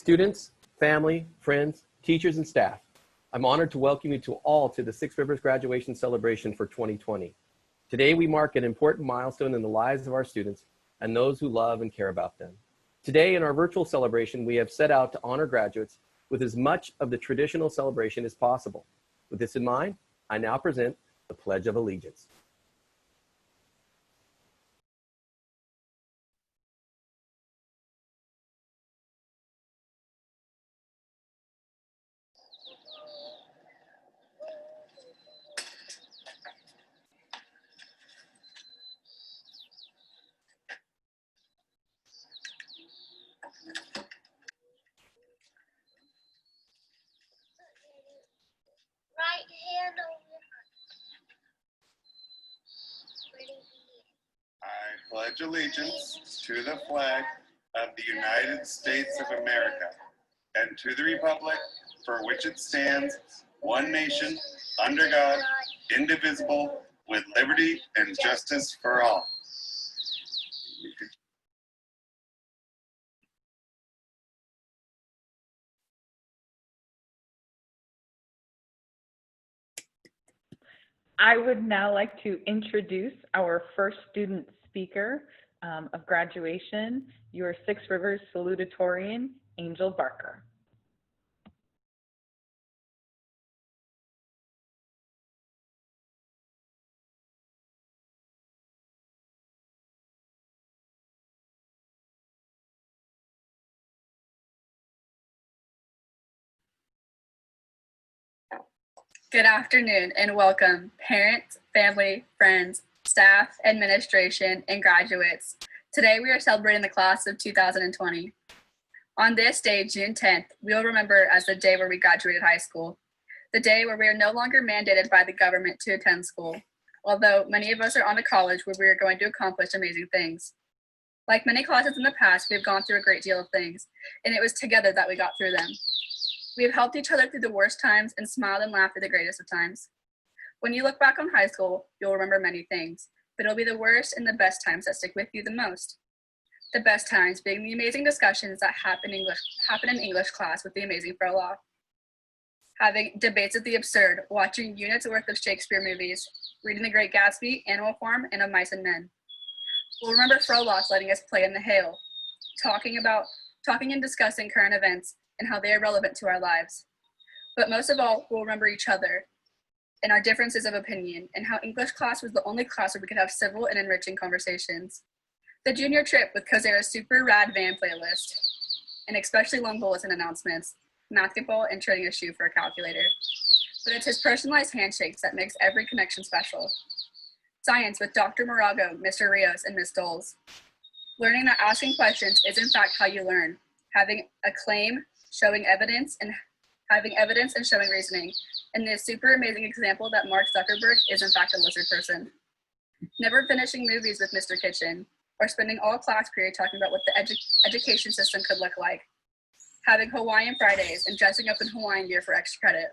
Students, family, friends, teachers, and staff, I'm honored to welcome you all to the Six Rivers Graduation Celebration for 2020. Today, we mark an important milestone in the lives of our students and those who love and care about them. Today, in our virtual celebration, we have set out to honor graduates with as much of the traditional celebration as possible. With this in mind, I now present the Pledge of Allegiance. Right hand over. I pledge allegiance to the flag of the United States of America and to the republic for which it stands, one nation, under God, indivisible, with liberty and justice for all. I would now like to introduce our first student speaker of graduation, your Six Rivers salutatorian, Angel Barker. Good afternoon and welcome, parents, family, friends, staff, administration, and graduates. Today we are celebrating the class of 2020. On this day, June 10th, we will remember as the day where we graduated high school, the day where we are no longer mandated by the government to attend school, although many of us are on to college where we are going to accomplish amazing things. Like many classes in the past, we have gone through a great deal of things, and it was together that we got through them. We have helped each other through the worst times and smiled and laughed through the greatest of times. When you look back on high school, you'll remember many things, but it'll be the worst and the best times that stick with you the most. The best times being the amazing discussions that happen in English class with the amazing Froloff. Having debates of the absurd, watching units worth of Shakespeare movies, reading The Great Gatsby, Animal Farm, and Of Mice and Men. We'll remember Froloff letting us play in the hail, talking and discussing current events, and how they are relevant to our lives. But most of all, we'll remember each other and our differences of opinion, and how English class was the only class where we could have civil and enriching conversations. The junior trip with Coursera's super rad van playlist, and especially long bulletin announcements, basketball, and trading a shoe for a calculator. But it's his personalized handshakes that makes every connection special. Science with Dr. Morago, Mr. Rios, and Ms. Doles. Learning that asking questions is in fact how you learn. Having a claim, showing evidence, and having evidence and showing reasoning. And this super amazing example that Mark Zuckerberg is in fact a lizard person. Never finishing movies with Mr. Kitchen, or spending all class period talking about what the education system could look like. Having Hawaiian Fridays and dressing up in Hawaiian gear for extra credit.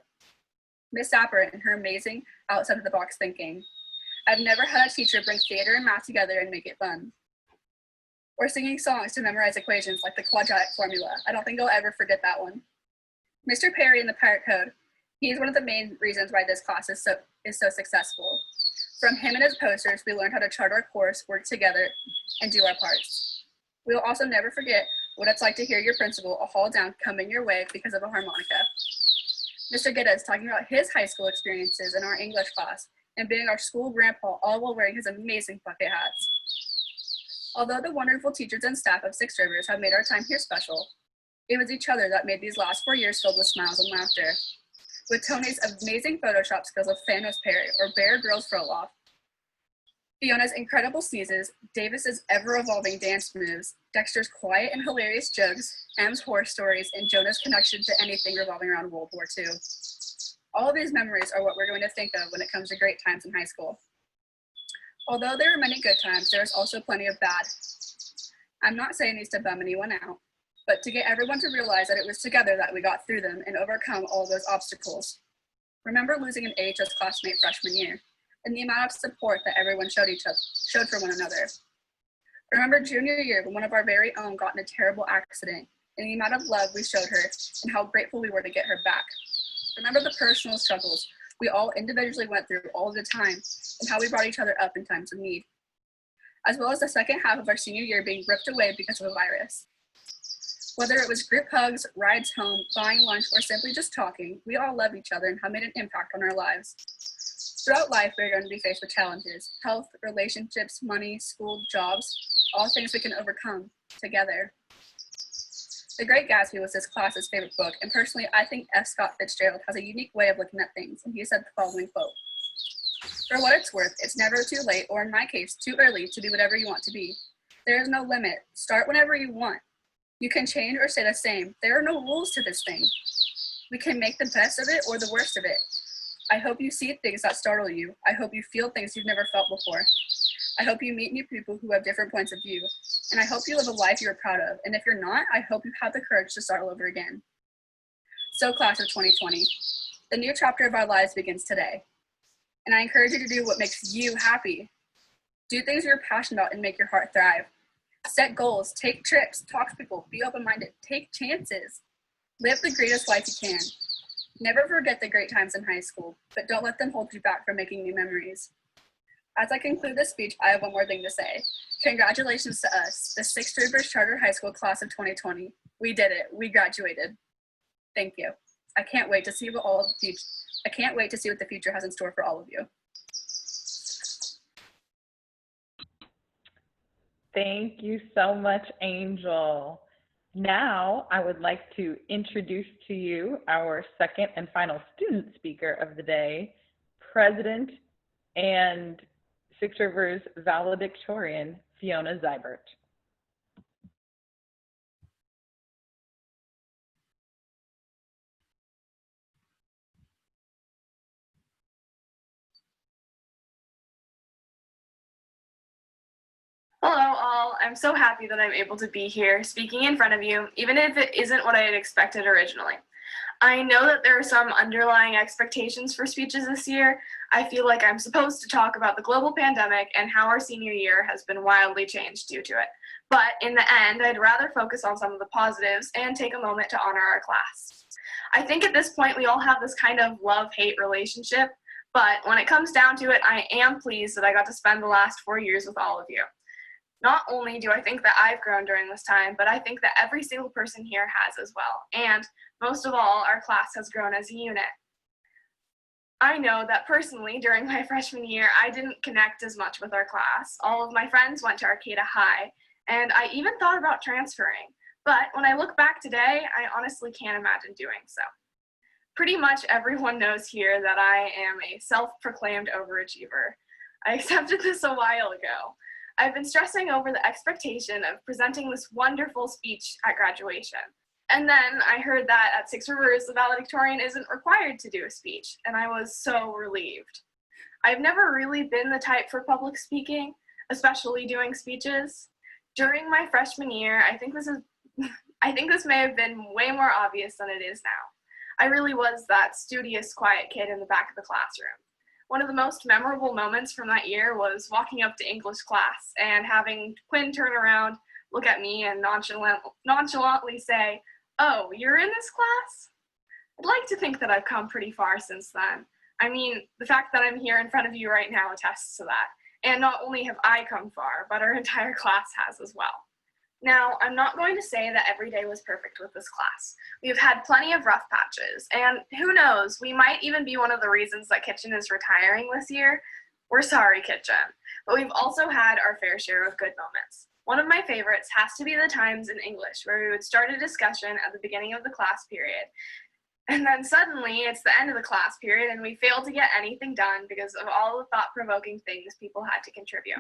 Miss Sapper and her amazing outside of the box thinking. I've never had a teacher bring theater and math together and make it fun. Or singing songs to memorize equations like the quadratic formula. I don't think I'll ever forget that one. Mr. Perry in the Pirate Code, he's one of the main reasons why this class is so successful. From him and his posters, we learned how to chart our course, work together, and do our parts. We'll also never forget what it's like to hear your principal a haul down coming your way because of a harmonica. Mr. Geddes talking about his high school experiences in our English class, and being our school grandpa all while wearing his amazing bucket hats. Although the wonderful teachers and staff of Six Rivers have made our time here special, it was each other that made these last 4 years filled with smiles and laughter. With Tony's amazing Photoshop skills of Thanos Perry or Bear Grylls Froloff, Fiona's incredible sneezes, Davis's ever-evolving dance moves, Dexter's quiet and hilarious jokes, M's horror stories, and Jonah's connection to anything revolving around World War II. All of these memories are what we're going to think of when it comes to great times in high school. Although there are many good times, there is also plenty of bad. I'm not saying these to bum anyone out, but to get everyone to realize that it was together that we got through them and overcome all those obstacles. Remember losing an AHS classmate freshman year, and the amount of support that everyone showed for one another. Remember junior year when one of our very own got in a terrible accident, and the amount of love we showed her and how grateful we were to get her back. Remember the personal struggles we all individually went through all the time and how we brought each other up in times of need, as well as the second half of our senior year being ripped away because of a virus. Whether it was group hugs, rides home, buying lunch, or simply just talking, we all love each other and have made an impact on our lives. Throughout life, we are going to be faced with challenges: health, relationships, money, school, jobs, all things we can overcome together. The Great Gatsby was this class's favorite book, and personally, I think F. Scott Fitzgerald has a unique way of looking at things, and he said the following quote: "For what it's worth, it's never too late, or in my case, too early to be whatever you want to be. There is no limit. Start whenever you want. You can change or stay the same. There are no rules to this thing. We can make the best of it or the worst of it. I hope you see things that startle you. I hope you feel things you've never felt before. I hope you meet new people who have different points of view. And I hope you live a life you're proud of. And if you're not, I hope you have the courage to start all over again." So, class of 2020, the new chapter of our lives begins today. And I encourage you to do what makes you happy. Do things you're passionate about and make your heart thrive. Set goals, take trips, talk to people, be open-minded, take chances. Live the greatest life you can. Never forget the great times in high school, but don't let them hold you back from making new memories. As I conclude this speech, I have one more thing to say. Congratulations to us, the Six Rivers Charter High School class of 2020. We did it. We graduated. Thank you. I can't wait to see what the future has in store for all of you. Thank you so much, Angel. Now, I would like to introduce to you our second and final student speaker of the day, President and Six Rivers valedictorian, Fiona Zybert. Hello all, I'm so happy that I'm able to be here speaking in front of you, even if it isn't what I had expected originally. I know that there are some underlying expectations for speeches this year. I feel like I'm supposed to talk about the global pandemic and how our senior year has been wildly changed due to it. But in the end, I'd rather focus on some of the positives and take a moment to honor our class. I think at this point we all have this kind of love-hate relationship, but when it comes down to it, I am pleased that I got to spend the last 4 years with all of you. Not only do I think that I've grown during this time, but I think that every single person here has as well. And most of all, our class has grown as a unit. I know that personally, during my freshman year, I didn't connect as much with our class. All of my friends went to Arcata High, and I even thought about transferring. But when I look back today, I honestly can't imagine doing so. Pretty much everyone knows here that I am a self-proclaimed overachiever. I accepted this a while ago. I've been stressing over the expectation of presenting this wonderful speech at graduation. And then I heard that at Six Rivers, the valedictorian isn't required to do a speech, and I was so relieved. I've never really been the type for public speaking, especially doing speeches. During my freshman year, I think this may have been way more obvious than it is now. I really was that studious, quiet kid in the back of the classroom. One of the most memorable moments from that year was walking up to English class and having Quinn turn around, look at me, and nonchalantly say, "Oh, you're in this class?" I'd like to think that I've come pretty far since then. I mean, the fact that I'm here in front of you right now attests to that. And not only have I come far, but our entire class has as well. Now, I'm not going to say that every day was perfect with this class. We've had plenty of rough patches, and who knows, we might even be one of the reasons that Kitchen is retiring this year. We're sorry, Kitchen, but we've also had our fair share of good moments. One of my favorites has to be the times in English where we would start a discussion at the beginning of the class period, and then suddenly it's the end of the class period and we fail to get anything done because of all the thought-provoking things people had to contribute.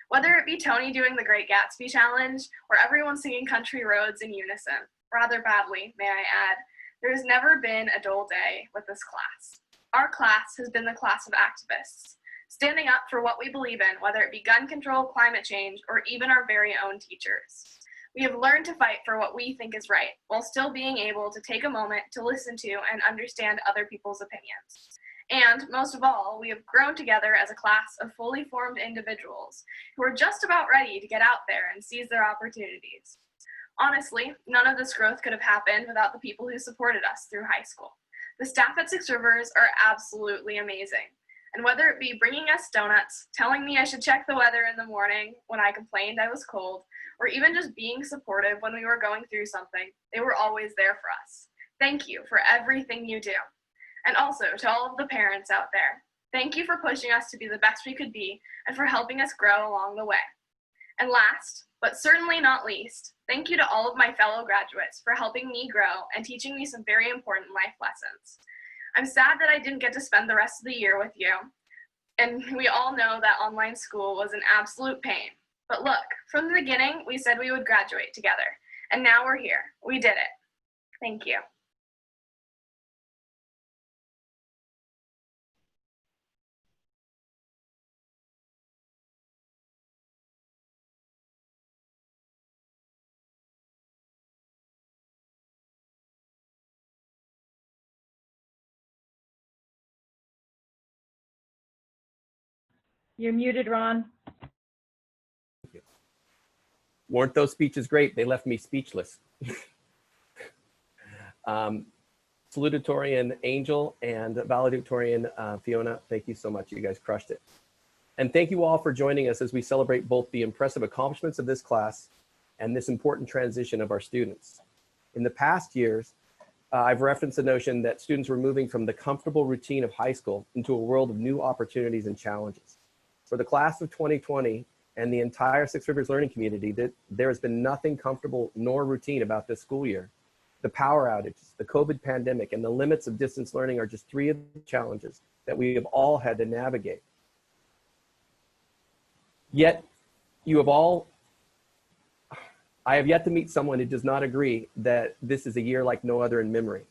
Whether it be Tony doing the Great Gatsby challenge or everyone singing Country Roads in unison, rather badly, may I add, there has never been a dull day with this class. Our class has been the class of activists, standing up for what we believe in, whether it be gun control, climate change, or even our very own teachers. We have learned to fight for what we think is right, while still being able to take a moment to listen to and understand other people's opinions. And most of all, we have grown together as a class of fully formed individuals who are just about ready to get out there and seize their opportunities. Honestly, none of this growth could have happened without the people who supported us through high school. The staff at Six Rivers are absolutely amazing. And whether it be bringing us donuts, telling me I should check the weather in the morning when I complained I was cold, or even just being supportive when we were going through something, they were always there for us. Thank you for everything you do. And also to all of the parents out there, thank you for pushing us to be the best we could be and for helping us grow along the way. And last, but certainly not least, thank you to all of my fellow graduates for helping me grow and teaching me some very important life lessons. I'm sad that I didn't get to spend the rest of the year with you, and we all know that online school was an absolute pain. But look, from the beginning, we said we would graduate together, and now we're here. We did it. Thank you. You're muted, Ron. Weren't those speeches great? They left me speechless. Salutatorian Angel and valedictorian Fiona, thank you so much. You guys crushed it. And thank you all for joining us as we celebrate both the impressive accomplishments of this class and this important transition of our students. In the past years, I've referenced the notion that students were moving from the comfortable routine of high school into a world of new opportunities and challenges. For the class of 2020 and the entire Six Rivers learning community, there has been nothing comfortable nor routine about this school year. The power outages, the COVID pandemic, and the limits of distance learning are just three of the challenges that we have all had to navigate. Yet, I have yet to meet someone who does not agree that this is a year like no other in memory.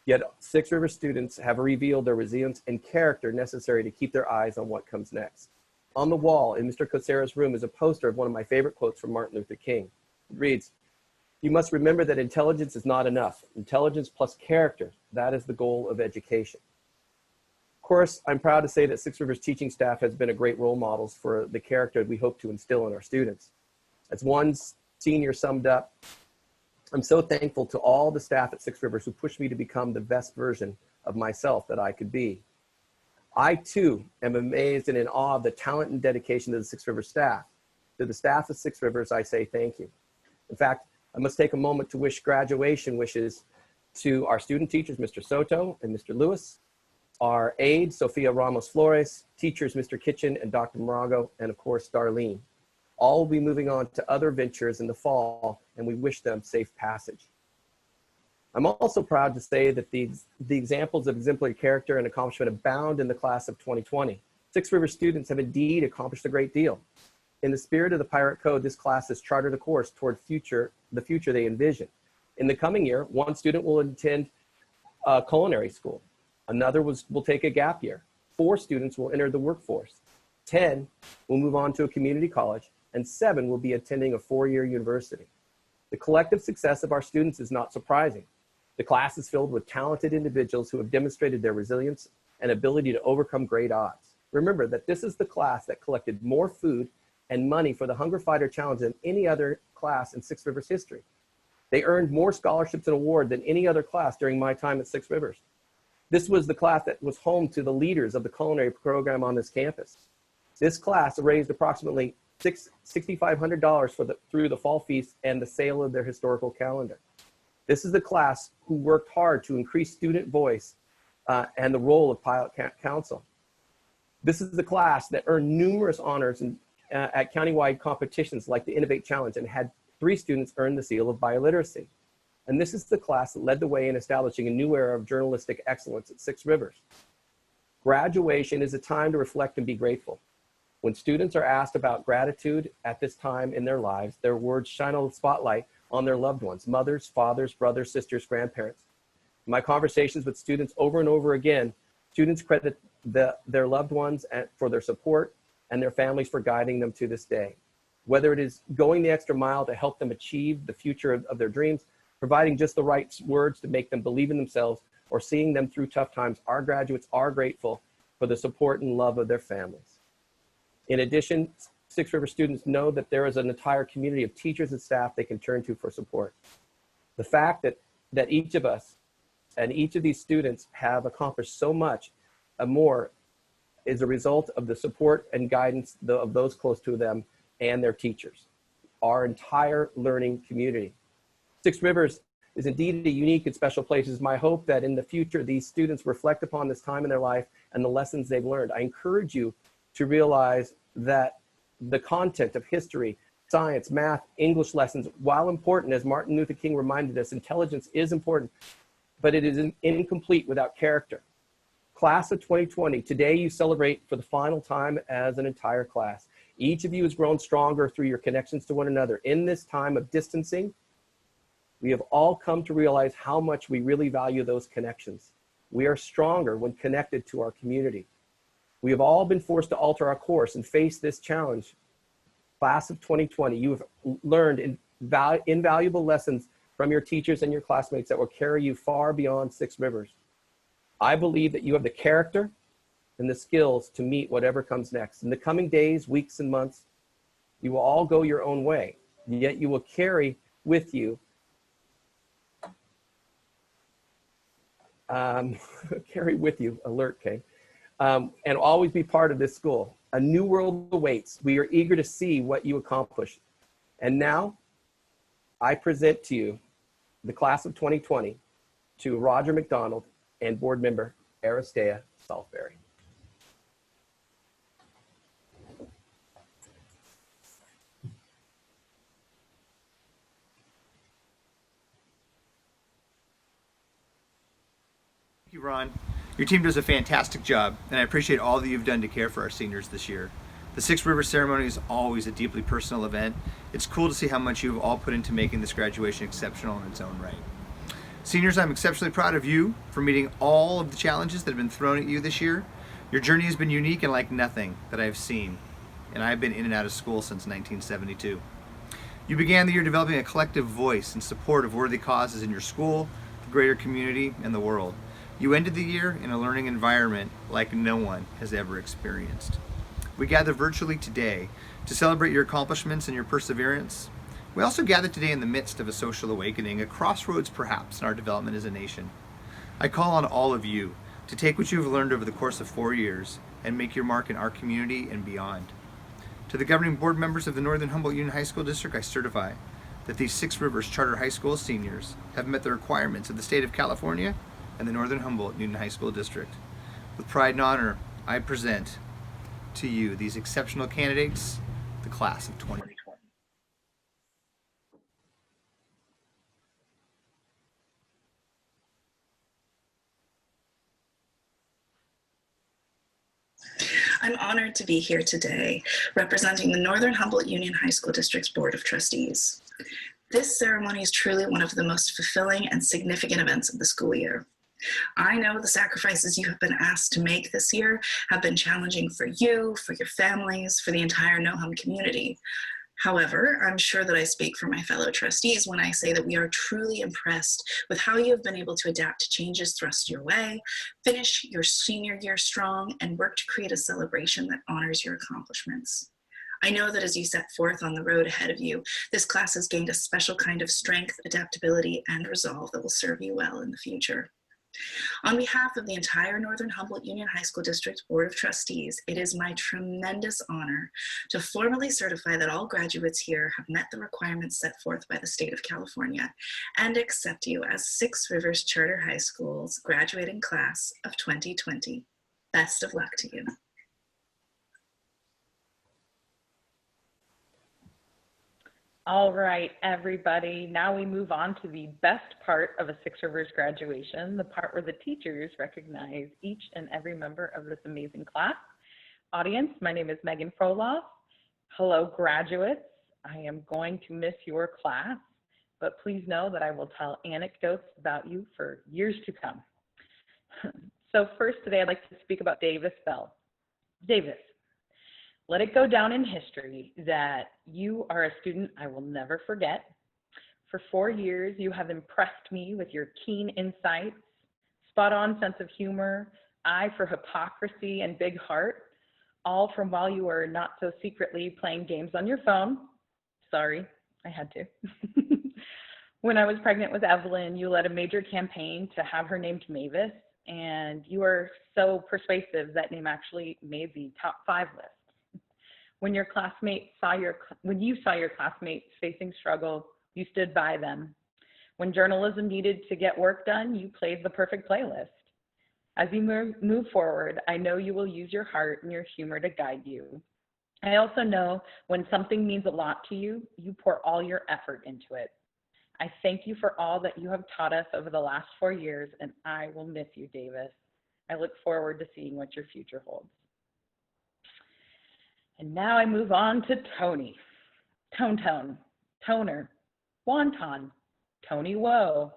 Yet, Six Rivers students have revealed their resilience and character necessary to keep their eyes on what comes next. On the wall in Mr. Cosera's room is a poster of one of my favorite quotes from Martin Luther King. It reads, "You must remember that intelligence is not enough. Intelligence plus character, that is the goal of education." Of course, I'm proud to say that Six Rivers teaching staff has been a great role models for the character we hope to instill in our students. As one senior summed up, "I'm so thankful to all the staff at Six Rivers who pushed me to become the best version of myself that I could be." I too am amazed and in awe of the talent and dedication of the Six Rivers staff. To the staff of Six Rivers, I say thank you. In fact, I must take a moment to wish graduation wishes to our student teachers, Mr. Soto and Mr. Lewis, our aides, Sofia Ramos Flores, teachers, Mr. Kitchen and Dr. Morago, and of course, Darlene. All will be moving on to other ventures in the fall, and we wish them safe passage. I'm also proud to say that the examples of exemplary character and accomplishment abound in the class of 2020. Six Rivers students have indeed accomplished a great deal. In the spirit of the Pirate Code, this class has chartered a course toward the future they envision. In the coming year, one student will attend culinary school. Another will take a gap year. 4 students will enter the workforce. 10 will move on to a community college, and 7 will be attending a 4-year university. The collective success of our students is not surprising. The class is filled with talented individuals who have demonstrated their resilience and ability to overcome great odds. Remember that this is the class that collected more food and money for the Hunger Fighter Challenge than any other class in Six Rivers history. They earned more scholarships and awards than any other class during my time at Six Rivers. This was the class that was home to the leaders of the culinary program on this campus. This class raised approximately $6,500 through the fall feast and the sale of their historical calendar. This is the class who worked hard to increase student voice and the role of pilot council. This is the class that earned numerous honors at countywide competitions like the Innovate Challenge and had 3 students earn the seal of bioliteracy. And this is the class that led the way in establishing a new era of journalistic excellence at Six Rivers. Graduation is a time to reflect and be grateful. When students are asked about gratitude at this time in their lives, their words shine a spotlight on their loved ones, mothers, fathers, brothers, sisters, grandparents. In my conversations with students over and over again, students credit their loved ones for their support and their families for guiding them to this day. Whether it is going the extra mile to help them achieve the future of their dreams, providing just the right words to make them believe in themselves, or seeing them through tough times, our graduates are grateful for the support and love of their families. In addition, Six River students know that there is an entire community of teachers and staff they can turn to for support. The fact that each of us and each of these students have accomplished so much and more is a result of the support and guidance of those close to them and their teachers, our entire learning community. Six Rivers is indeed a unique and special place. It's my hope that in the future, these students reflect upon this time in their life and the lessons they've learned. I encourage you to realize that the content of history, science, math, English lessons, while important, as Martin Luther King reminded us, intelligence is important, but it is incomplete without character. Class of 2020, today you celebrate for the final time as an entire class. Each of you has grown stronger through your connections to one another. In this time of distancing, we have all come to realize how much we really value those connections. We are stronger when connected to our community. We have all been forced to alter our course and face this challenge. Class of 2020, you have learned invaluable lessons from your teachers and your classmates that will carry you far beyond Six Rivers. I believe that you have the character and the skills to meet whatever comes next. In the coming days, weeks, and months, you will all go your own way, yet you will carry with you alert, Kay, and always be part of this school. A new world awaits. We are eager to see what you accomplish. And now, I present to you the class of 2020 to Roger McDonald and board member Aristea Salisbury. Thank you, Ron. Your team does a fantastic job, and I appreciate all that you've done to care for our seniors this year. The Six Rivers ceremony is always a deeply personal event. It's cool to see how much you've all put into making this graduation exceptional in its own right. Seniors, I'm exceptionally proud of you for meeting all of the challenges that have been thrown at you this year. Your journey has been unique and like nothing that I've seen, and I've been in and out of school since 1972. You began the year developing a collective voice in support of worthy causes in your school, the greater community, and the world. You ended the year in a learning environment like no one has ever experienced. We gather virtually today to celebrate your accomplishments and your perseverance. We also gather today in the midst of a social awakening, a crossroads perhaps in our development as a nation. I call on all of you to take what you've learned over the course of 4 years and make your mark in our community and beyond. To the governing board members of the Northern Humboldt Union High School District, I certify that these Six Rivers Charter High School seniors have met the requirements of the state of California and the Northern Humboldt Union High School District. With pride and honor, I present to you these exceptional candidates, the class of 2020. I'm honored to be here today representing the Northern Humboldt Union High School District's Board of Trustees. This ceremony is truly one of the most fulfilling and significant events of the school year. I know the sacrifices you have been asked to make this year have been challenging for you, for your families, for the entire No-Hum community. However, I'm sure that I speak for my fellow trustees when I say that we are truly impressed with how you have been able to adapt to changes thrust your way, finish your senior year strong, and work to create a celebration that honors your accomplishments. I know that as you set forth on the road ahead of you, this class has gained a special kind of strength, adaptability, and resolve that will serve you well in the future. On behalf of the entire Northern Humboldt Union High School District Board of Trustees, it is my tremendous honor to formally certify that all graduates here have met the requirements set forth by the state of California and accept you as Six Rivers Charter High School's graduating class of 2020. Best of luck to you. All right, everybody. Now we move on to the best part of a Six Rivers graduation, the part where the teachers recognize each and every member of this amazing class. Audience, my name is Megan Froloff. Hello, graduates. I am going to miss your class, but please know that I will tell anecdotes about you for years to come. So first today, I'd like to speak about Davis Bell. Davis, let it go down in history that you are a student I will never forget. For 4 years, you have impressed me with your keen insights, spot-on sense of humor, eye for hypocrisy, and big heart. all from while you were not so secretly playing games on your phone. Sorry, I had to. When I was pregnant with Evelyn, you led a major campaign to have her named Mavis, and you were so persuasive that name actually made the top 5 list. When you saw your classmates facing struggle, you stood by them. When journalism needed to get work done, you played the perfect playlist. As you move forward, I know you will use your heart and your humor to guide you. I also know when something means a lot to you, you pour all your effort into it. I thank you for all that you have taught us over the last 4 years, and I will miss you, Davis. I look forward to seeing what your future holds. And now I move on to Tony. Tone, Toner, Wonton, Tony Woe.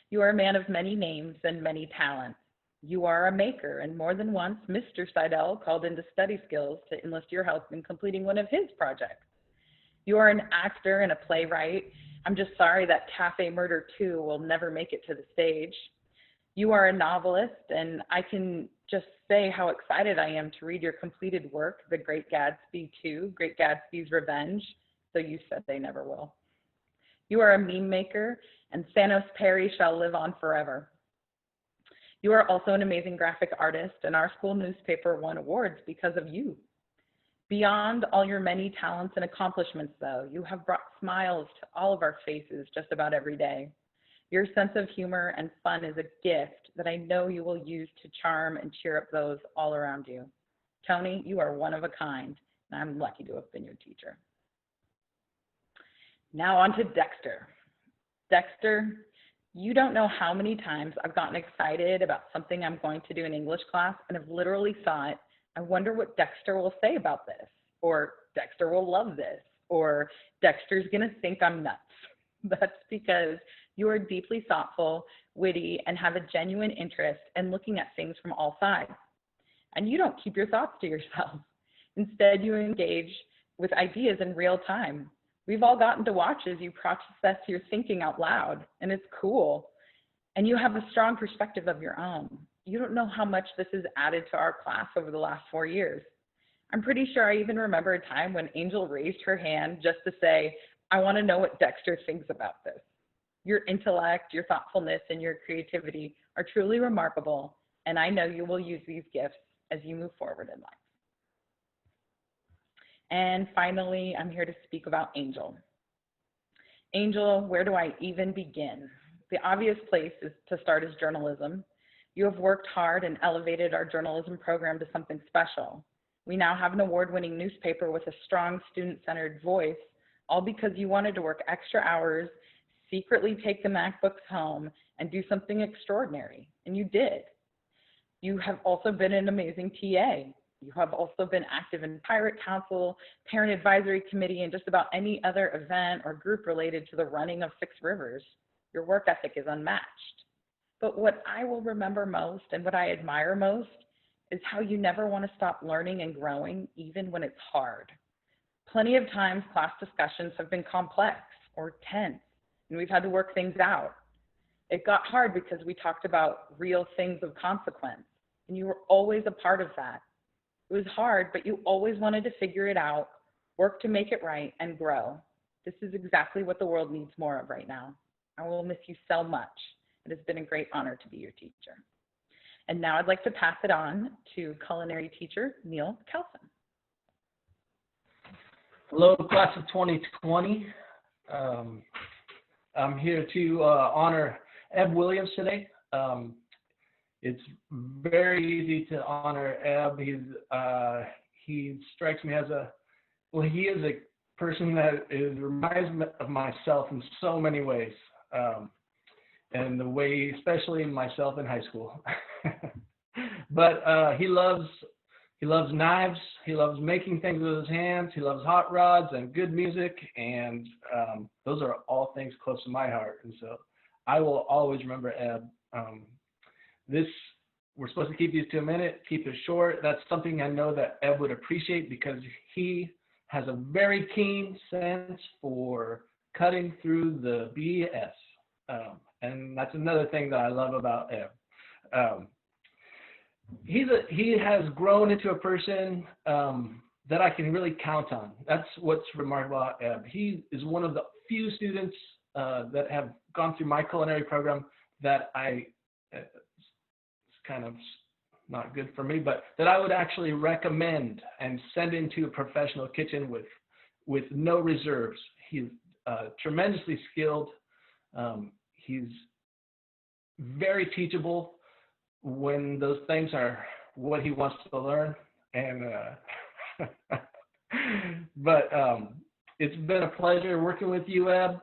You are a man of many names and many talents. You are a maker, and more than once, Mr. Seidel called into study skills to enlist your help in completing one of his projects. You are an actor and a playwright. I'm just sorry that Cafe Murder 2 will never make it to the stage. You are a novelist, and I can just say how excited I am to read your completed work, The Great Gatsby 2, Great Gatsby's Revenge, though you said they never will. You are a meme maker, and Thanos Perry shall live on forever. You are also an amazing graphic artist, and our school newspaper won awards because of you. Beyond all your many talents and accomplishments, though, you have brought smiles to all of our faces just about every day. Your sense of humor and fun is a gift that I know you will use to charm and cheer up those all around you. Tony, you are one of a kind, and I'm lucky to have been your teacher. Now on to Dexter. Dexter, you don't know how many times I've gotten excited about something I'm going to do in English class and have literally thought, I wonder what Dexter will say about this, or Dexter will love this, or Dexter's gonna think I'm nuts. That's because you are deeply thoughtful, witty, and have a genuine interest in looking at things from all sides. And you don't keep your thoughts to yourself. Instead, you engage with ideas in real time. We've all gotten to watch as you process your thinking out loud, and it's cool. And you have a strong perspective of your own. You don't know how much this has added to our class over the last 4 years. I'm pretty sure I even remember a time when Angel raised her hand just to say, I want to know what Dexter thinks about this. Your intellect, your thoughtfulness, and your creativity are truly remarkable, and I know you will use these gifts as you move forward in life. And finally, I'm here to speak about Angel. Angel, where do I even begin? The obvious place is to start is journalism. You have worked hard and elevated our journalism program to something special. We now have an award-winning newspaper with a strong student-centered voice, all because you wanted to work extra hours, secretly take the MacBooks home, and do something extraordinary, and you did. You have also been an amazing TA. You have also been active in Pirate Council, Parent Advisory Committee, and just about any other event or group related to the running of Six Rivers. Your work ethic is unmatched. But what I will remember most and what I admire most is how you never want to stop learning and growing, even when it's hard. Plenty of times class discussions have been complex or tense, and we've had to work things out. It got hard because we talked about real things of consequence, and you were always a part of that. It was hard, but you always wanted to figure it out, work to make it right, and grow. This is exactly what the world needs more of right now. I will miss you so much. It has been a great honor to be your teacher. And now I'd like to pass it on to culinary teacher, Neil Kelson. Hello, class of 2020. I'm here to honor Eb Williams today. It's very easy to honor Eb. He strikes me as he is a person that reminds me of myself in so many ways. And the way, especially myself in high school. But he loves knives. He loves making things with his hands. He loves hot rods and good music. And those are all things close to my heart. And so I will always remember Eb. We're supposed to keep these to a minute, keep it short. That's something I know that Eb would appreciate because he has a very keen sense for cutting through the BS. And that's another thing that I love about Eb. he has grown into a person that I can really count on. That's what's remarkable about Eb. He is one of the few students that have gone through my culinary program that it's kind of not good for me, but that I would actually recommend and send into a professional kitchen with no reserves. He's tremendously skilled. He's very teachable when those things are what he wants to learn. And but it's been a pleasure working with you, Eb,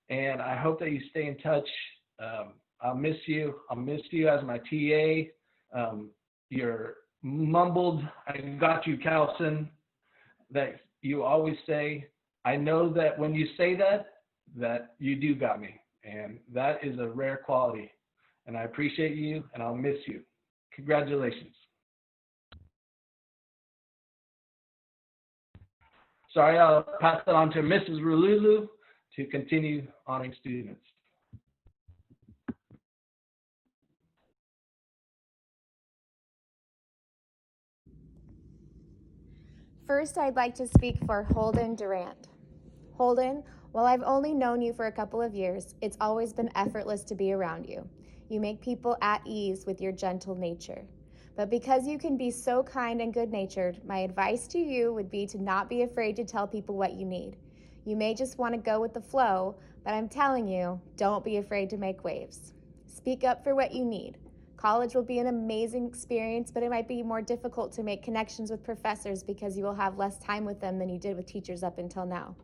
and I hope that you stay in touch. I'll miss you. I'll miss you as my TA. Your mumbled, "I got you, Calson," that you always say. I know that when you say that you do got me, and that is a rare quality. And I appreciate you, and I'll miss you. Congratulations. Sorry, I'll pass it on to Mrs. Rululu to continue honoring students. First, I'd like to speak for Holden Durant. Holden, while I've only known you for a couple of years, it's always been effortless to be around you. You make people at ease with your gentle nature. But because you can be so kind and good-natured, my advice to you would be to not be afraid to tell people what you need. You may just want to go with the flow, but I'm telling you, don't be afraid to make waves. Speak up for what you need. College will be an amazing experience, but it might be more difficult to make connections with professors because you will have less time with them than you did with teachers up until now.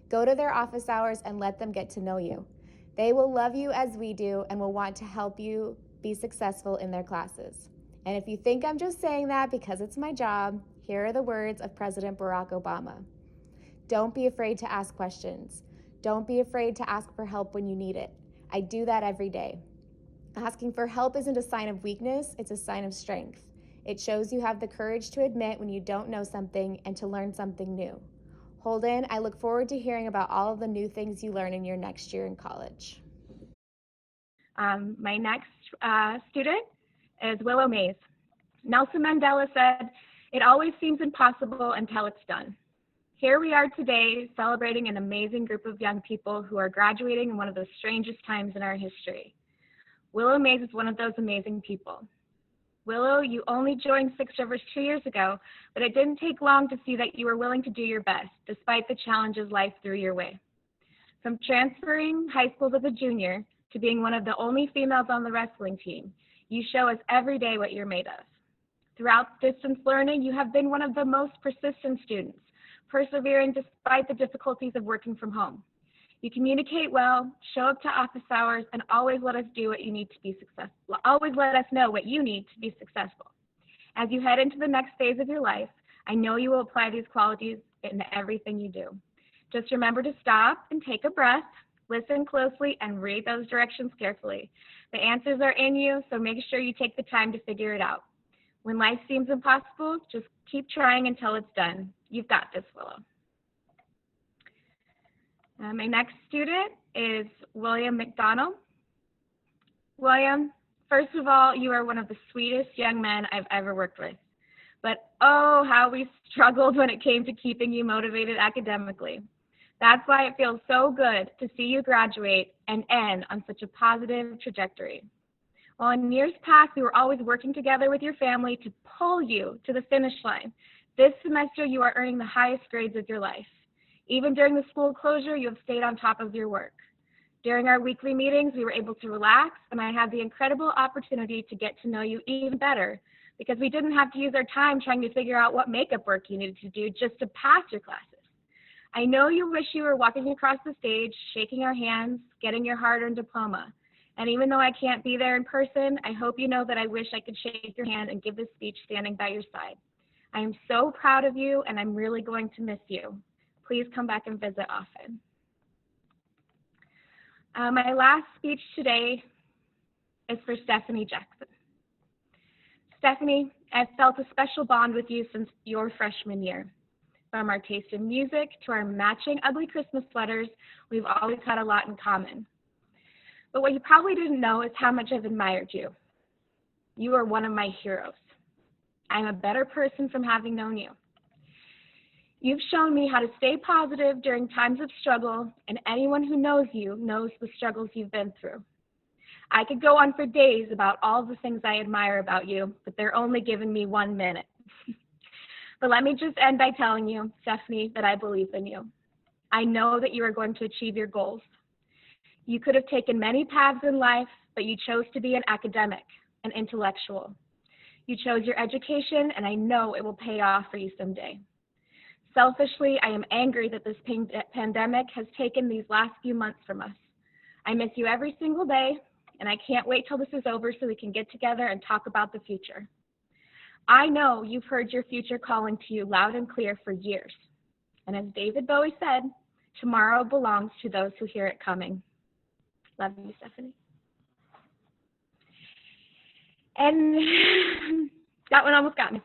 Go to their office hours and let them get to know you. They will love you as we do and will want to help you be successful in their classes. And if you think I'm just saying that because it's my job, here are the words of President Barack Obama. Don't be afraid to ask questions. Don't be afraid to ask for help when you need it. I do that every day. Asking for help isn't a sign of weakness, it's a sign of strength. It shows you have the courage to admit when you don't know something and to learn something new. Holden, I look forward to hearing about all of the new things you learn in your next year in college. My next student is Willow Mays. Nelson Mandela said, "It always seems impossible until it's done." Here we are today celebrating an amazing group of young people who are graduating in one of the strangest times in our history. Willow Mays is one of those amazing people. Willow, you only joined Six Rivers 2 years ago, but it didn't take long to see that you were willing to do your best, despite the challenges life threw your way. From transferring high schools as a junior to being one of the only females on the wrestling team, you show us every day what you're made of. Throughout distance learning, you have been one of the most persistent students, persevering despite the difficulties of working from home. You communicate well, show up to office hours, and always let us do what you need to be successful. Always let us know what you need to be successful. As you head into the next phase of your life, I know you will apply these qualities in everything you do. Just remember to stop and take a breath, listen closely, and read those directions carefully. The answers are in you, so make sure you take the time to figure it out. When life seems impossible, just keep trying until it's done. You've got this, Willow. My next student is William McDonald. William, first of all, you are one of the sweetest young men I've ever worked with. But oh, how we struggled when it came to keeping you motivated academically. That's why it feels so good to see you graduate and end on such a positive trajectory. While in years past, we were always working together with your family to pull you to the finish line, this semester you are earning the highest grades of your life. Even during the school closure, you have stayed on top of your work. During our weekly meetings, we were able to relax, and I had the incredible opportunity to get to know you even better because we didn't have to use our time trying to figure out what makeup work you needed to do just to pass your classes. I know you wish you were walking across the stage, shaking our hands, getting your hard-earned diploma. And even though I can't be there in person, I hope you know that I wish I could shake your hand and give this speech standing by your side. I am so proud of you, and I'm really going to miss you. Please come back and visit often. My last speech today is for Stephanie Jackson. Stephanie, I've felt a special bond with you since your freshman year. From our taste in music to our matching ugly Christmas sweaters, we've always had a lot in common. But what you probably didn't know is how much I've admired you. You are one of my heroes. I'm a better person from having known you. You've shown me how to stay positive during times of struggle, and anyone who knows you knows the struggles you've been through. I could go on for days about all the things I admire about you, but they're only giving me 1 minute. But let me just end by telling you, Stephanie, that I believe in you. I know that you are going to achieve your goals. You could have taken many paths in life, but you chose to be an academic, an intellectual. You chose your education, and I know it will pay off for you someday. Selfishly, I am angry that this pandemic has taken these last few months from us. I miss you every single day, and I can't wait till this is over so we can get together and talk about the future. I know you've heard your future calling to you loud and clear for years. And as David Bowie said, tomorrow belongs to those who hear it coming. Love you, Stephanie. And that one almost got me.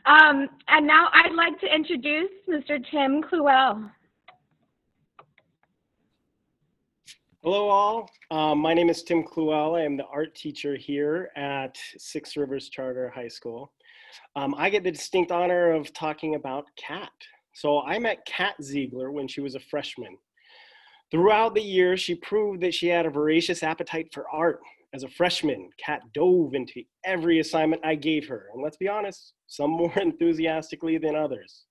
And now I'd like to introduce Mr. Tim Cluell. Hello all, my name is Tim Cluell. I am the art teacher here at Six Rivers Charter High School. I get the distinct honor of talking about Kat. So I met Kat Ziegler when she was a freshman. Throughout the year, she proved that she had a voracious appetite for art. As a freshman, Kat dove into every assignment I gave her, and let's be honest, some more enthusiastically than others.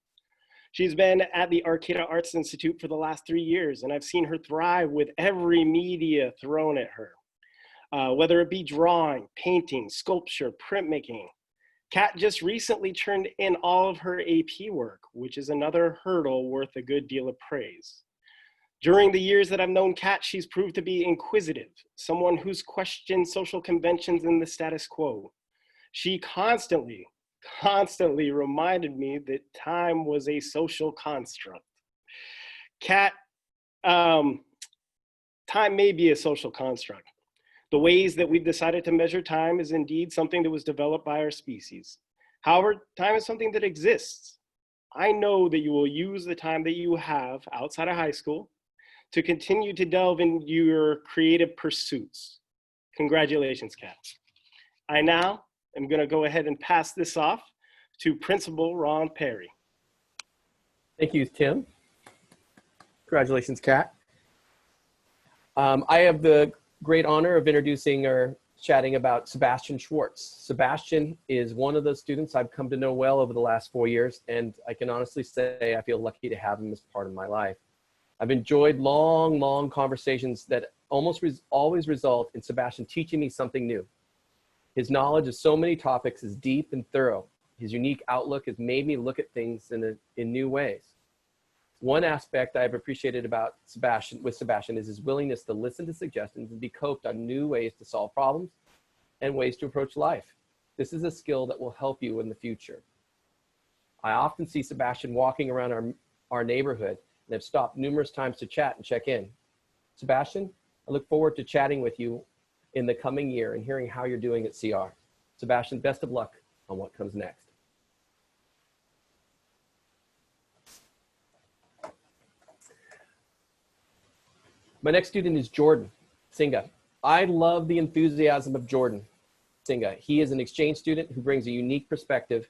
She's been at the Arcata Arts Institute for the last 3 years, and I've seen her thrive with every media thrown at her. Whether it be drawing, painting, sculpture, printmaking. Kat just recently turned in all of her AP work, which is another hurdle worth a good deal of praise. During the years that I've known Kat, she's proved to be inquisitive, someone who's questioned social conventions and the status quo. She constantly reminded me that time was a social construct. Kat, time may be a social construct. The ways that we've decided to measure time is indeed something that was developed by our species. However, time is something that exists. I know that you will use the time that you have outside of high school to continue to delve in your creative pursuits. Congratulations, Kat. I now am gonna go ahead and pass this off to Principal Ron Perry. Thank you, Tim. Congratulations, Kat. I have the great honor of introducing or chatting about Sebastian Schwartz. Sebastian is one of those students I've come to know well over the last 4 years, and I can honestly say I feel lucky to have him as part of my life. I've enjoyed long conversations that almost always result in Sebastian teaching me something new. His knowledge of so many topics is deep and thorough. His unique outlook has made me look at things in new ways. One aspect I've appreciated about Sebastian is his willingness to listen to suggestions and be coached on new ways to solve problems and ways to approach life. This is a skill that will help you in the future. I often see Sebastian walking around our neighborhood and have stopped numerous times to chat and check in. Sebastian, I look forward to chatting with you in the coming year and hearing how you're doing at CR. Sebastian, best of luck on what comes next. My next student is Jordan Singa. I love the enthusiasm of Jordan Singa. He is an exchange student who brings a unique perspective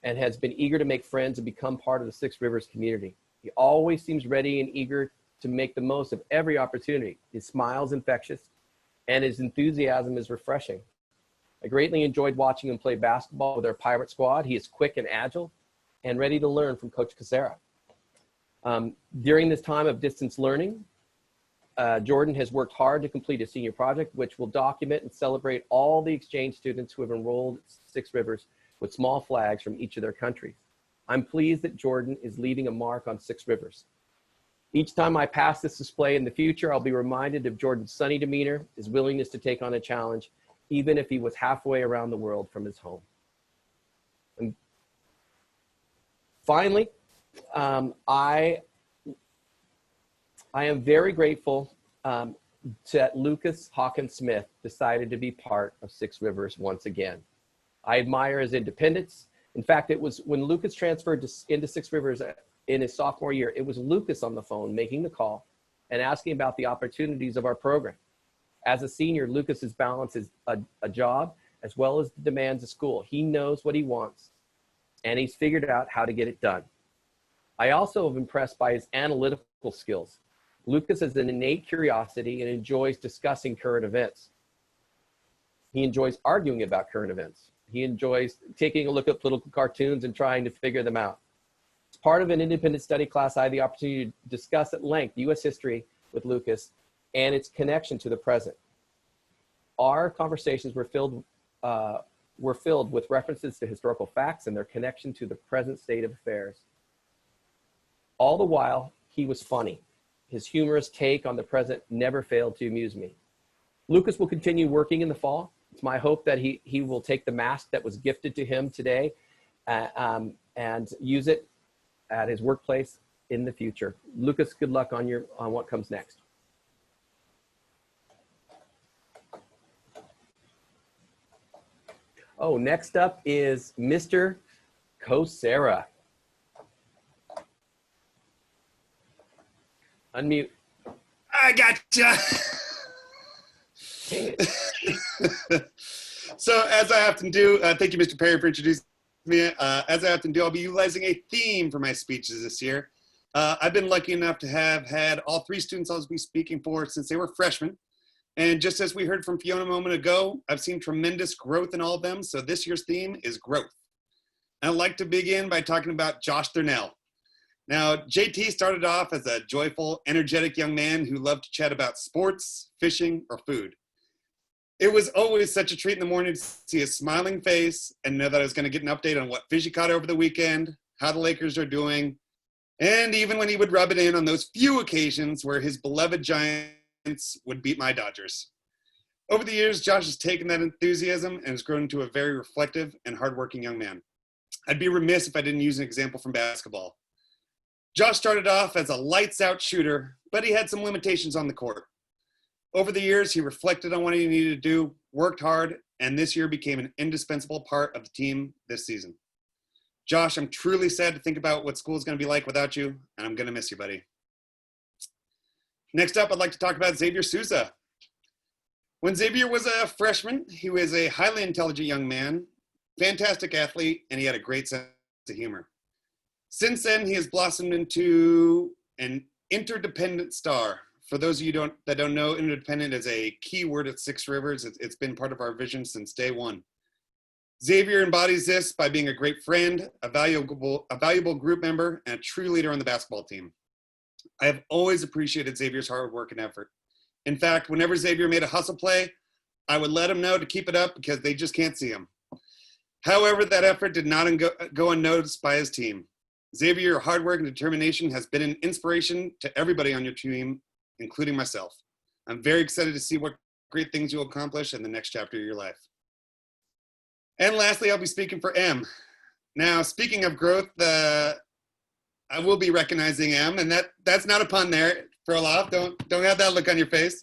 and has been eager to make friends and become part of the Six Rivers community. He always seems ready and eager to make the most of every opportunity. His smile is infectious and his enthusiasm is refreshing. I greatly enjoyed watching him play basketball with our Pirate squad. He is quick and agile and ready to learn from Coach Casera. During this time of distance learning, Jordan has worked hard to complete a senior project, which will document and celebrate all the exchange students who have enrolled at Six Rivers with small flags from each of their countries. I'm pleased that Jordan is leaving a mark on Six Rivers. Each time I pass this display in the future, I'll be reminded of Jordan's sunny demeanor, his willingness to take on a challenge, even if he was halfway around the world from his home. And finally, I am very grateful that Lucas Hawkins Smith decided to be part of Six Rivers once again. I admire his independence. In fact, it was when Lucas transferred into Six Rivers in his sophomore year, it was Lucas on the phone making the call and asking about the opportunities of our program. As a senior, Lucas's balance is a job as well as the demands of school. He knows what he wants and he's figured out how to get it done. I also am impressed by his analytical skills. Lucas has an innate curiosity and enjoys discussing current events. He enjoys arguing about current events. He enjoys taking a look at political cartoons and trying to figure them out. As part of an independent study class, I had the opportunity to discuss at length U.S. history with Lucas and its connection to the present. Our conversations were filled with references to historical facts and their connection to the present state of affairs. All the while, he was funny. His humorous take on the present never failed to amuse me. Lucas will continue working in the fall. It's my hope that he will take the mask that was gifted to him today and use it at his workplace in the future. Lucas, good luck on what comes next. Oh, next up is Mr. Kosera. Unmute. I gotcha. So as I often do, thank you, Mr. Perry, for introducing me. As I often do, I'll be utilizing a theme for my speeches this year. I've been lucky enough to have had all three students I'll be speaking for since they were freshmen. And just as we heard from Fiona a moment ago, I've seen tremendous growth in all of them. So this year's theme is growth. I'd like to begin by talking about Josh Thurnell. Now, JT started off as a joyful, energetic young man who loved to chat about sports, fishing, or food. It was always such a treat in the morning to see his smiling face and know that I was going to get an update on what fish he caught over the weekend, how the Lakers are doing, and even when he would rub it in on those few occasions where his beloved Giants would beat my Dodgers. Over the years, Josh has taken that enthusiasm and has grown into a very reflective and hardworking young man. I'd be remiss if I didn't use an example from basketball. Josh started off as a lights-out shooter, but he had some limitations on the court. Over the years, he reflected on what he needed to do, worked hard, and this year became an indispensable part of the team this season. Josh, I'm truly sad to think about what school is going to be like without you, and I'm going to miss you, buddy. Next up, I'd like to talk about Xavier Souza. When Xavier was a freshman, he was a highly intelligent young man, fantastic athlete, and he had a great sense of humor. Since then, he has blossomed into an interdependent star. For those of you that don't know, interdependent is a key word at Six Rivers. It's been part of our vision since day one. Xavier embodies this by being a great friend, a valuable group member, and a true leader on the basketball team. I have always appreciated Xavier's hard work and effort. In fact, whenever Xavier made a hustle play, I would let him know to keep it up because they just can't see him. However, that effort did not go unnoticed by his team. Xavier, your hard work and determination has been an inspiration to everybody on your team, including myself. I'm very excited to see what great things you'll accomplish in the next chapter of your life. And lastly, I'll be speaking for M. Now, speaking of growth, I will be recognizing M, and that's not a pun there, Furloff. Don't have that look on your face.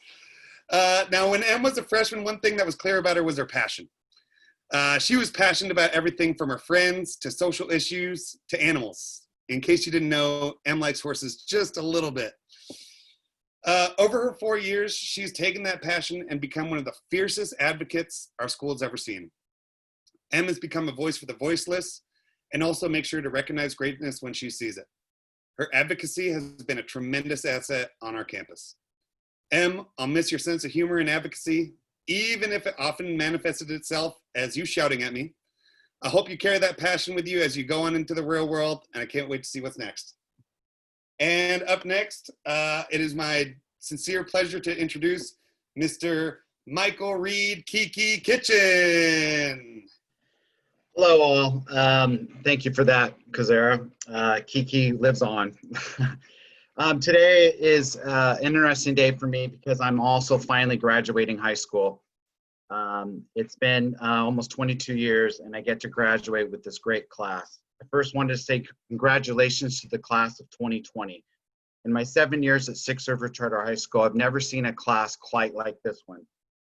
Now, when M was a freshman, one thing that was clear about her was her passion. She was passionate about everything from her friends to social issues to animals. In case you didn't know, M likes horses just a little bit. Over her 4 years, she's taken that passion and become one of the fiercest advocates our school has ever seen. M has become a voice for the voiceless and also makes sure to recognize greatness when she sees it. Her advocacy has been a tremendous asset on our campus. M, I'll miss your sense of humor and advocacy, even if it often manifested itself as you shouting at me. I hope you carry that passion with you as you go on into the real world, and I can't wait to see what's next. And up next, it is my sincere pleasure to introduce Mr. Michael Reed Kiki Kitchen. Hello all, thank you for that, Kazera. Kiki lives on. Today is an interesting day for me because I'm also finally graduating high school. It's been almost 22 years and I get to graduate with this great class. I first wanted to say congratulations to the class of 2020. In my 7 years at Six River Charter High School, I've never seen a class quite like this one.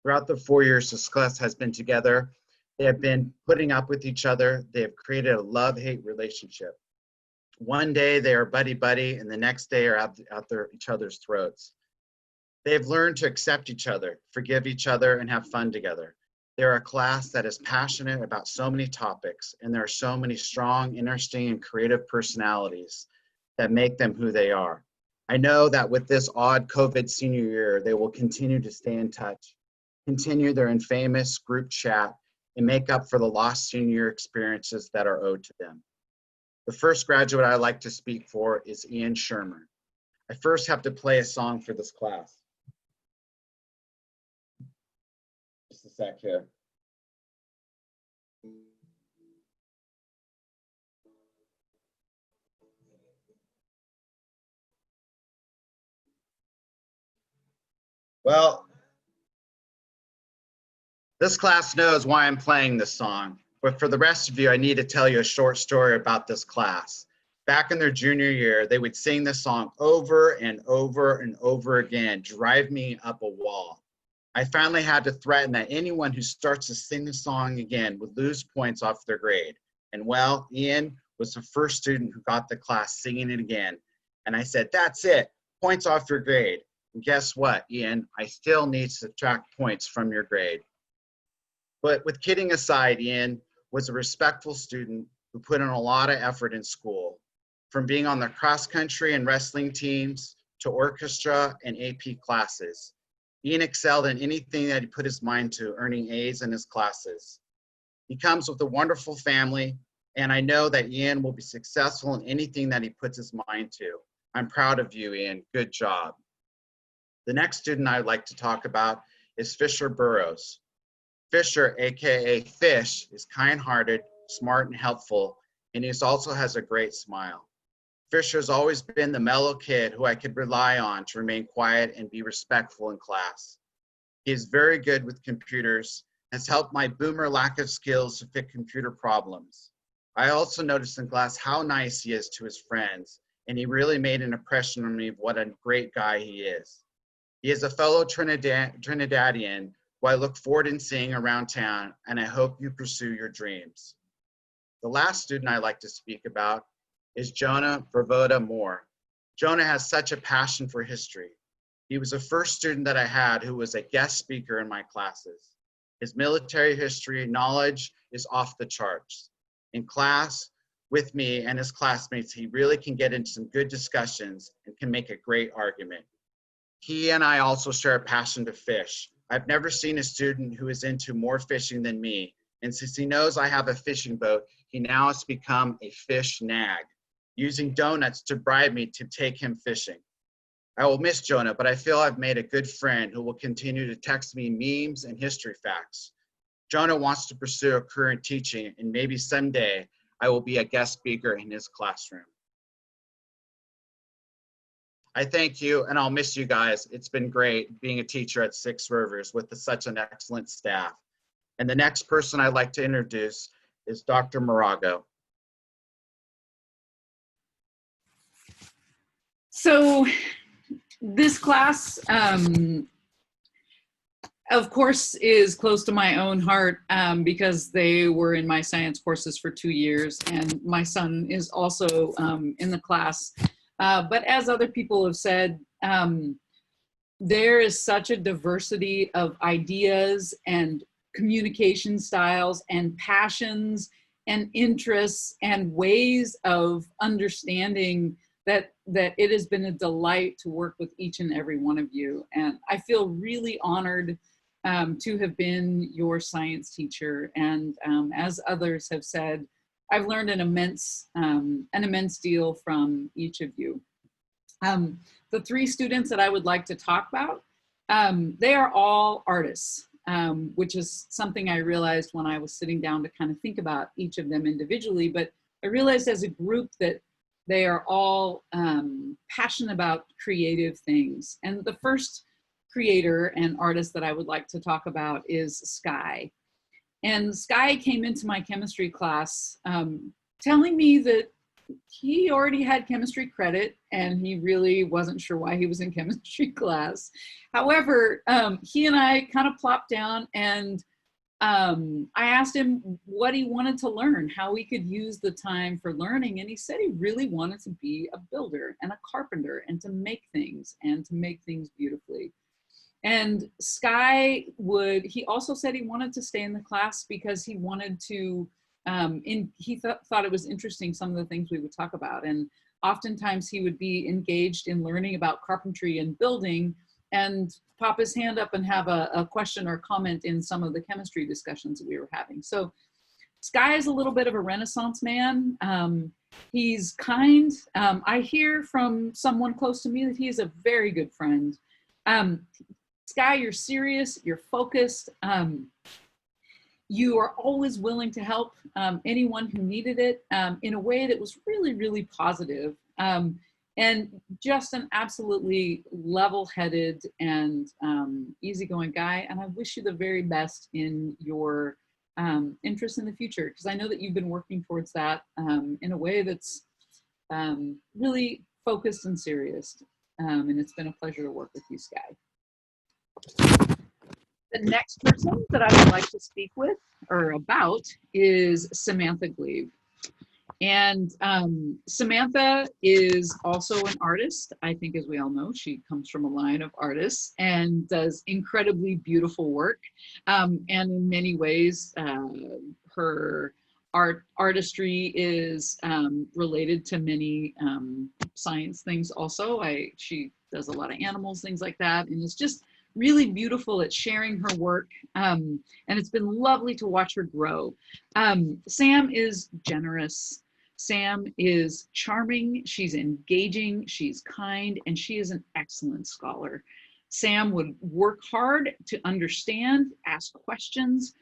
Throughout the 4 years this class has been together, they have been putting up with each other. They have created a love-hate relationship. One day they are buddy-buddy and the next day are out each other's throats. They have learned to accept each other, forgive each other, and have fun together. They're a class that is passionate about so many topics, and there are so many strong, interesting, and creative personalities that make them who they are. I know that with this odd COVID senior year, they will continue to stay in touch, continue their infamous group chat, and make up for the lost senior year experiences that are owed to them. The first graduate I'd like to speak for is Ian Shermer. I first have to play a song for this class. Just a sec here. Well, this class knows why I'm playing this song, but for the rest of you, I need to tell you a short story about this class. Back in their junior year, they would sing this song over and over and over again, drive me up a wall. I finally had to threaten that anyone who starts to sing the song again would lose points off their grade. And well, Ian was the first student who got the class singing it again. And I said, that's it, points off your grade. And guess what, Ian? I still need to subtract points from your grade. But with kidding aside, Ian was a respectful student who put in a lot of effort in school, from being on the cross country and wrestling teams to orchestra and AP classes. Ian excelled in anything that he put his mind to, earning A's in his classes. He comes with a wonderful family, and I know that Ian will be successful in anything that he puts his mind to. I'm proud of you, Ian. Good job. The next student I'd like to talk about is Fisher Burrows. Fisher, AKA Fish, is kind-hearted, smart, and helpful, and he also has a great smile. Fisher's always been the mellow kid who I could rely on to remain quiet and be respectful in class. He is very good with computers, has helped my boomer lack of skills to fix computer problems. I also noticed in class how nice he is to his friends, and he really made an impression on me of what a great guy he is. He is a fellow Trinidadian who I look forward to seeing around town, and I hope you pursue your dreams. The last student I'd like to speak about is Jonah Bravoda Moore. Jonah has such a passion for history. He was the first student that I had who was a guest speaker in my classes. His military history knowledge is off the charts. In class with me and his classmates, he really can get into some good discussions and can make a great argument. He and I also share a passion to fish. I've never seen a student who is into more fishing than me. And since he knows I have a fishing boat, he now has become a fish nag, using donuts to bribe me to take him fishing. I will miss Jonah, but I feel I've made a good friend who will continue to text me memes and history facts. Jonah wants to pursue a career in teaching, and maybe someday I will be a guest speaker in his classroom. I thank you, and I'll miss you guys. It's been great being a teacher at Six Rivers with such an excellent staff. And the next person I'd like to introduce is Dr. Morago. So this class, of course, is close to my own heart because they were in my science courses for 2 years, and my son is also in the class. But as other people have said, there is such a diversity of ideas and communication styles and passions and interests and ways of understanding that it has been a delight to work with each and every one of you. And I feel really honored to have been your science teacher. And as others have said, I've learned an immense deal from each of you. The 3 students that I would like to talk about, they are all artists, which is something I realized when I was sitting down to kind of think about each of them individually, but I realized as a group that they are all passionate about creative things. And the first creator and artist that I would like to talk about is Sky. And Sky came into my chemistry class telling me that he already had chemistry credit and he really wasn't sure why he was in chemistry class. However, he and I kind of plopped down and I asked him what he wanted to learn, how he could use the time for learning. And he said he really wanted to be a builder and a carpenter and to make things beautifully. And Sky he also said he wanted to stay in the class because he wanted to, thought it was interesting, some of the things we would talk about. And oftentimes he would be engaged in learning about carpentry and building and pop his hand up and have a question or comment in some of the chemistry discussions that we were having. So Sky is a little bit of a Renaissance man. He's kind. I hear from someone close to me that he's a very good friend. Sky, you're serious, you're focused. You are always willing to help anyone who needed it in a way that was really, really positive. And just an absolutely level-headed and easygoing guy. And I wish you the very best in your interest in the future, because I know that you've been working towards that in a way that's really focused and serious. And it's been a pleasure to work with you, Sky. The next person that I would like to speak with or about is Samantha Glebe. And Samantha is also an artist. I think, as we all know, she comes from a line of artists and does incredibly beautiful work. And in many ways, her artistry is related to many science things also. She does a lot of animals, things like that, and it's just really beautiful at sharing her work. And it's been lovely to watch her grow. Sam is generous. Sam is charming, she's engaging, she's kind, and she is an excellent scholar. Sam would work hard to understand, ask questions,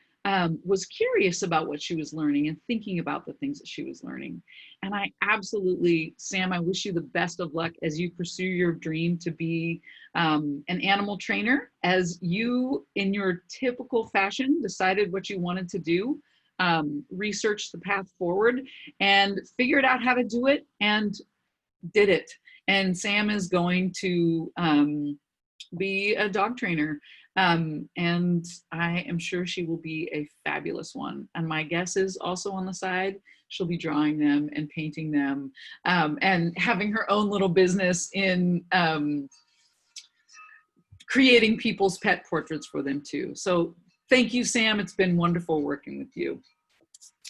was curious about what she was learning and thinking about the things that she was learning. And I absolutely, Sam, I wish you the best of luck as you pursue your dream to be an animal trainer, as you, in your typical fashion, decided what you wanted to do. Researched the path forward and figured out how to do it and did it. And Sam is going to be a dog trainer. And I am sure she will be a fabulous one. And my guess is also on the side, she'll be drawing them and painting them and having her own little business in creating people's pet portraits for them too. So thank you, Sam. It's been wonderful working with you.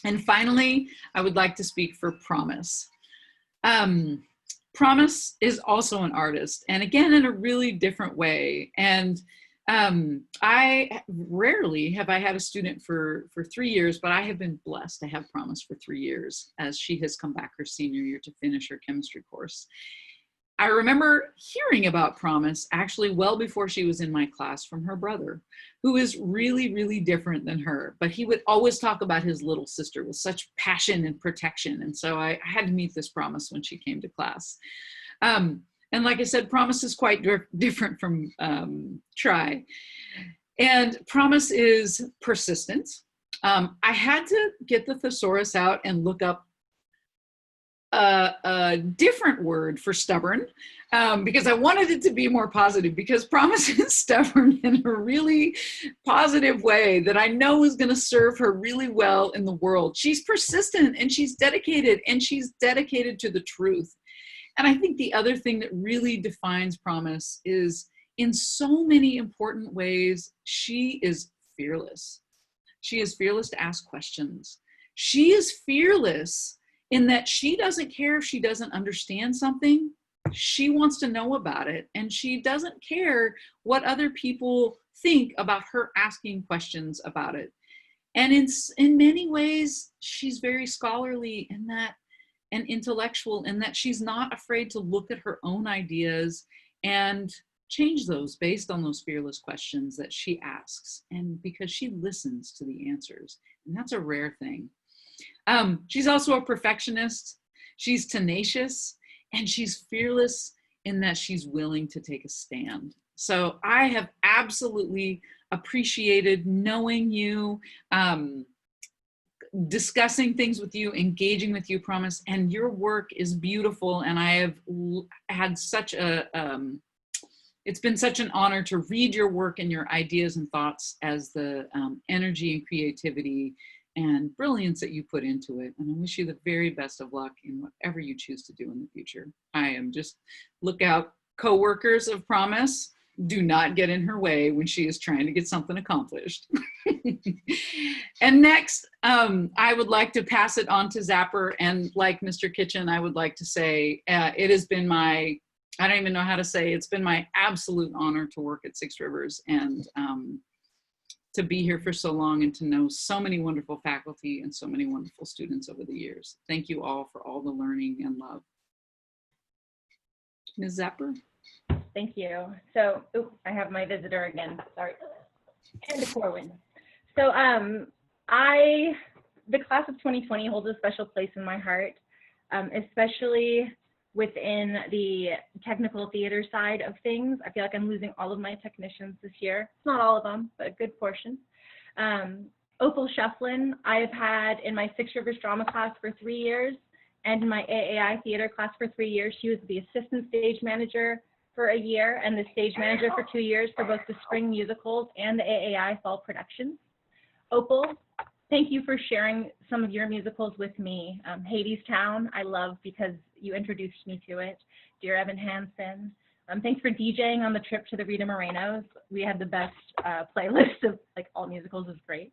And finally, I would like to speak for Promise. Promise is also an artist, and again, in a really different way. And I rarely have I had a student for 3 years, but I have been blessed to have Promise for 3 years as she has come back her senior year to finish her chemistry course. I remember hearing about Promise actually well before she was in my class from her brother, who is really, really different than her. But he would always talk about his little sister with such passion and protection. And so I had to meet this Promise when she came to class. And like I said, Promise is quite different from Try. And Promise is persistent. I had to get the thesaurus out and look up a different word for stubborn because I wanted it to be more positive, because Promise is stubborn in a really positive way that I know is going to serve her really well in the world. She's persistent and she's dedicated to the truth. And I think the other thing that really defines Promise is, in so many important ways, she is fearless. She is fearless to ask questions. She is fearless in that she doesn't care if she doesn't understand something. She wants to know about it, and she doesn't care what other people think about her asking questions about it. And in many ways, she's very scholarly in that, and intellectual in that she's not afraid to look at her own ideas and change those based on those fearless questions that she asks, and because she listens to the answers. And that's a rare thing. She's also a perfectionist. She's tenacious, and she's fearless in that she's willing to take a stand. So I have absolutely appreciated knowing you, discussing things with you, engaging with you, Promise, and your work is beautiful. And I have had such it's been such an honor to read your work and your ideas and thoughts, as the energy and creativity and brilliance that you put into it. And I wish you the very best of luck in whatever you choose to do in the future. I am just, look out, co-workers of Promise. Do not get in her way when she is trying to get something accomplished. And next, I would like to pass it on to Zapper. And like Mr. Kitchen, I would like to say, it has been my, I don't even know how to say, it's been my absolute honor to work at Six Rivers and to be here for so long and to know so many wonderful faculty and so many wonderful students over the years. Thank you all for all the learning and love. Ms. Zapper? Thank you. So, I have my visitor again, sorry. And Corwin. So, the class of 2020 holds a special place in my heart, especially within the technical theater side of things. I feel like I'm losing all of my technicians this year. Not all of them, but a good portion. Opal Shufflin, I've had in my Six Rivers drama class for 3 years, and in my AAI theater class for 3 years. She was the assistant stage manager for a year and the stage manager for 2 years for both the spring musicals and the AAI fall productions. Opal, thank you for sharing some of your musicals with me. Hadestown, I love because you introduced me to it. Dear Evan Hansen. Thanks for DJing on the trip to the Rita Moreno's. We had the best playlist of like all musicals, it was great.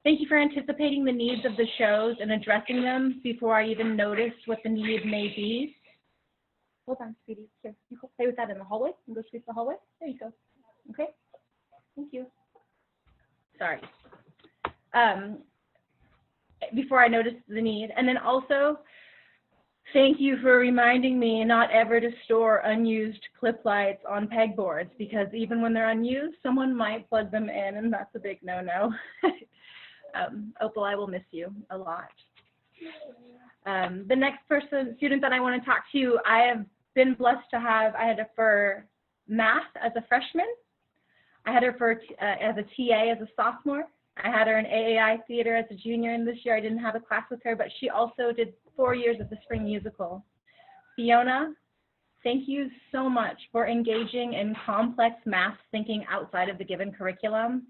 Thank you for anticipating the needs of the shows and addressing them before I even noticed what the need may be. Hold on, sweetie. Here, you go play with that in the hallway. You go sweep the hallway. There you go. Okay. Thank you. Sorry. Before I noticed the need. And then also, thank you for reminding me not ever to store unused clip lights on pegboards, because even when they're unused, someone might plug them in, and that's a big no-no. Opal, I will miss you a lot. The next student that I want to talk to, I have been blessed to have, I had her for math as a freshman. I had her for as a TA as a sophomore. I had her in AAI theater as a junior, and this year I didn't have a class with her, but she also did 4 years of the spring musical. Fiona, thank you so much for engaging in complex math thinking outside of the given curriculum.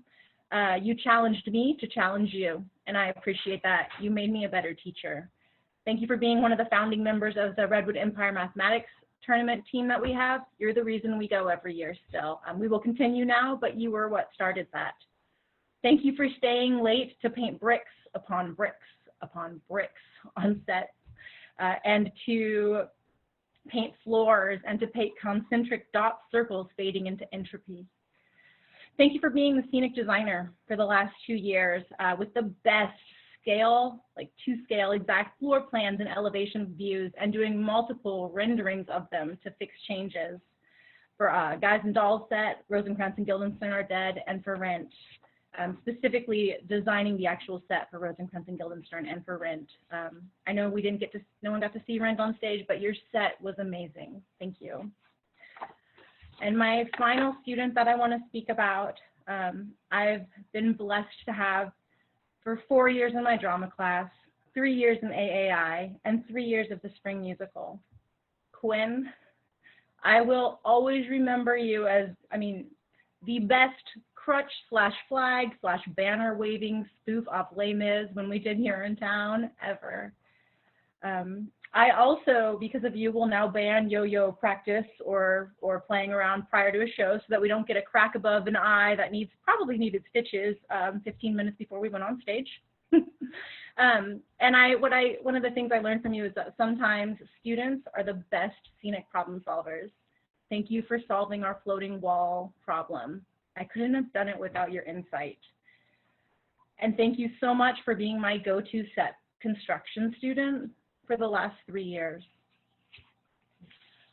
You challenged me to challenge you, and I appreciate that. You made me a better teacher. Thank you for being one of the founding members of the Redwood Empire Mathematics tournament team that we have. You're the reason we go every year still. We will continue now, but you were what started that. Thank you for staying late to paint bricks upon bricks upon bricks on set, and to paint floors and to paint concentric dot circles fading into entropy. Thank you for being the scenic designer for the last 2 years with the best scale, like to scale exact floor plans and elevation views, and doing multiple renderings of them to fix changes for Guys and Dolls set, Rosencrantz and Guildenstern Are Dead, and for Rent. Specifically designing the actual set for Rosencrantz and Guildenstern and for Rent. I know no one got to see Rent on stage, but your set was amazing. Thank you. And my final student that I want to speak about, I've been blessed to have for 4 years in my drama class, 3 years in AAI, and 3 years of the spring musical. Quinn, I will always remember you as, the best crutch / flag / banner waving spoof off Les Mis when we did Here in Town ever. I also, because of you, will now ban yo-yo practice or playing around prior to a show so that we don't get a crack above an eye that probably needed stitches 15 minutes before we went on stage. And one of the things I learned from you is that sometimes students are the best scenic problem solvers. Thank you for solving our floating wall problem. I couldn't have done it without your insight. And thank you so much for being my go-to set construction student for the last 3 years.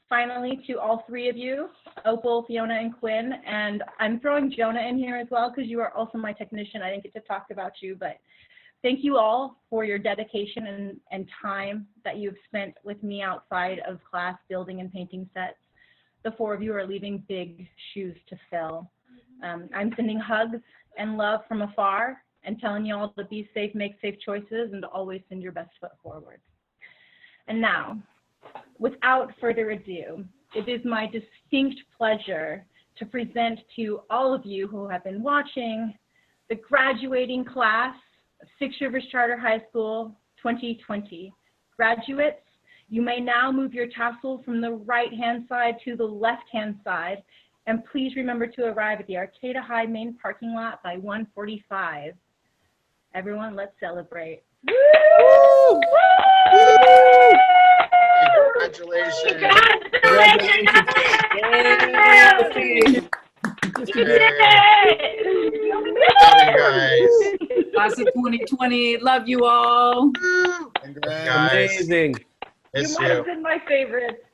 Finally, to all 3 of you, Opal, Fiona, and Quinn, and I'm throwing Jonah in here as well because you are also my technician. I didn't get to talk about you, but thank you all for your dedication and time that you've spent with me outside of class building and painting sets. The 4 of you are leaving big shoes to fill. I'm sending hugs and love from afar and telling you all to be safe, make safe choices, and to always send your best foot forward. And now, without further ado, it is my distinct pleasure to present to all of you who have been watching the graduating class of Six Rivers Charter High School 2020. Graduates, you may now move your tassel from the right-hand side to the left-hand side And please remember to arrive at the Arcata High main parking lot by 1:45. Everyone, let's celebrate. Woo! Congratulations. Class of 2020, love you all. Congrats. Amazing. You might have been my favorite.